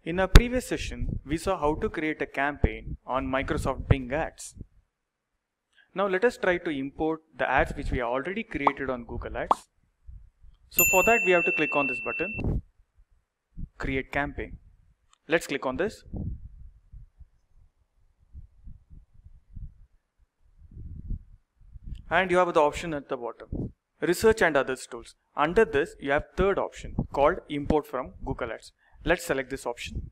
In our previous session, we saw how to create a campaign on Microsoft Bing Ads. Now let us try to import the ads which we already created on Google Ads. So for that we have to click on this button, Create Campaign. Let's click on this. And you have the option at the bottom, Research and Others Tools. Under this you have third option called Import from Google Ads. Let's select this option.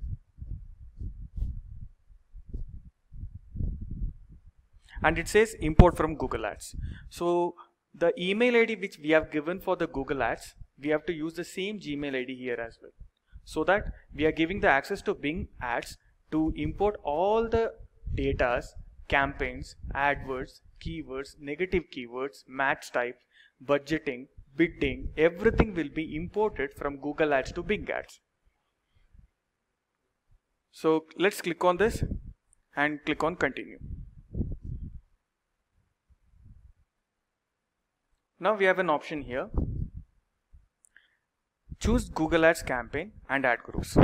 And it says import from Google Ads. So the email ID which we have given for the Google Ads, we have to use the same Gmail ID here as well. So that we are giving the access to Bing Ads to import all the datas, campaigns, AdWords, keywords, negative keywords, match types, budgeting, bidding, everything will be imported from Google Ads to Bing Ads. So let's click on this and click on continue. Now we have an option here. Choose Google Ads campaign and ad groups.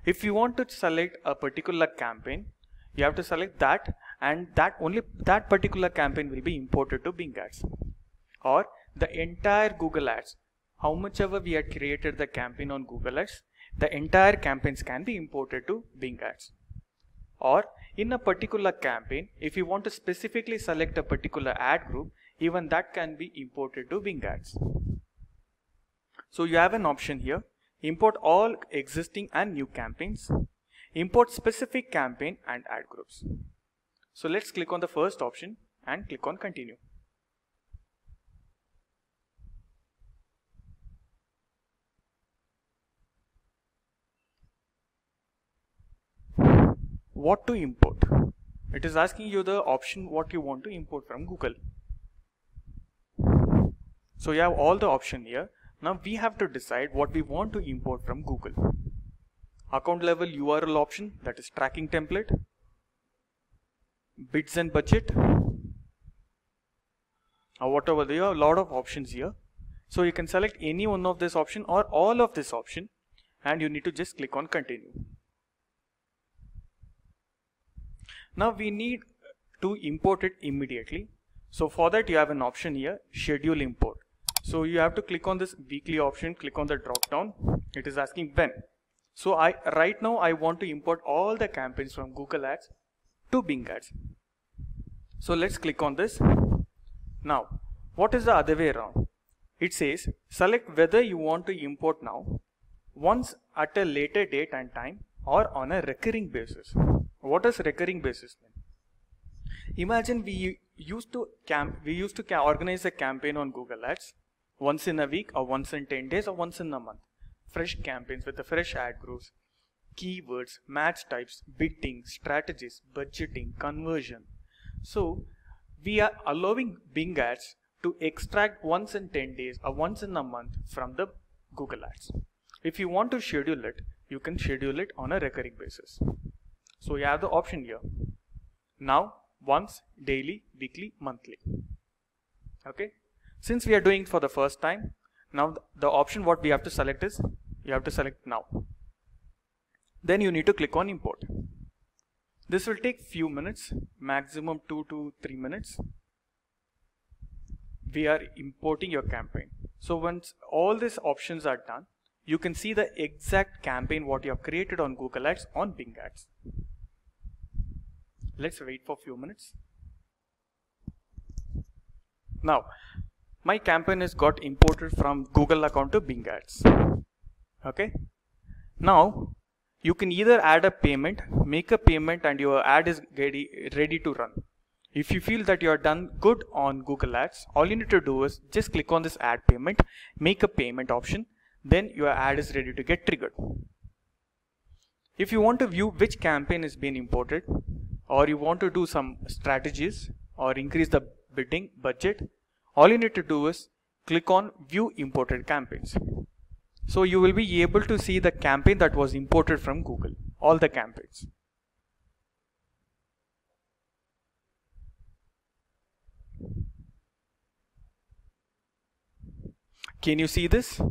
If you want to select a particular campaign, you have to select that, and only that particular campaign will be imported to Bing Ads. Or the entire Google Ads, how much ever we had created the campaign on Google Ads, the entire campaigns can be imported to Bing Ads. Or in a particular campaign, if you want to specifically select a particular ad group, even that can be imported to Bing Ads. So you have an option here, import all existing and new campaigns, import specific campaign and ad groups. So let's click on the first option and click on continue. What to import? It is asking you the option what you want to import from Google. So you have all the option here. Now we have to decide what we want to import from Google. Account level URL option, that is tracking template, bids and budget, or whatever. There are a lot of options here. So you can select any one of this option or all of this option, and you need to just click on continue. Now we need to import it immediately. So for that you have an option here, schedule import. So you have to click on this weekly option, click on the drop down. It is asking when. So right now I want to import all the campaigns from Google Ads to Bing Ads. So let's click on this. Now what is the other way around? It says select whether you want to import now, once at a later date and time, or on a recurring basis. What does recurring basis mean? Imagine we used to organize a campaign on Google Ads once in a week, or once in 10 days, or once in a month. Fresh campaigns with the fresh ad groups, keywords, match types, bidding, strategies, budgeting, conversion. So we are allowing Bing Ads to extract once in 10 days or once in a month from the Google Ads. If you want to schedule it, you can schedule it on a recurring basis. So you have the option here. Now once, daily, weekly, monthly. Okay. Since we are doing it for the first time, now the option what we have to select is, you have to select now. Then you need to click on import. This will take few minutes, maximum 2 to 3 minutes. We are importing your campaign. So once all these options are done, you can see the exact campaign what you have created on Google Ads on Bing Ads. Let's wait for a few minutes. Now my campaign has got imported from Google account to Bing Ads. Okay. Now you can either add a payment, make a payment, and your ad is ready to run. If you feel that you are done good on Google Ads, all you need to do is just click on this add payment, make a payment option, then your ad is ready to get triggered. If you want to view which campaign is being imported, or you want to do some strategies or increase the bidding budget, all you need to do is click on view imported campaigns. So you will be able to see the campaign that was imported from Google, all the campaigns. Can you see this?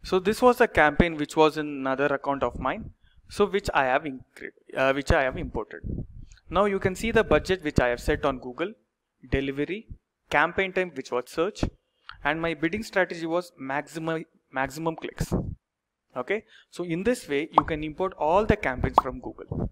So this was a campaign which was in another account of mine. so which I have imported. Now you can see the budget which I have set on Google, delivery, campaign time which was search, and my bidding strategy was maximum clicks. Okay, so in this way you can import all the campaigns from Google.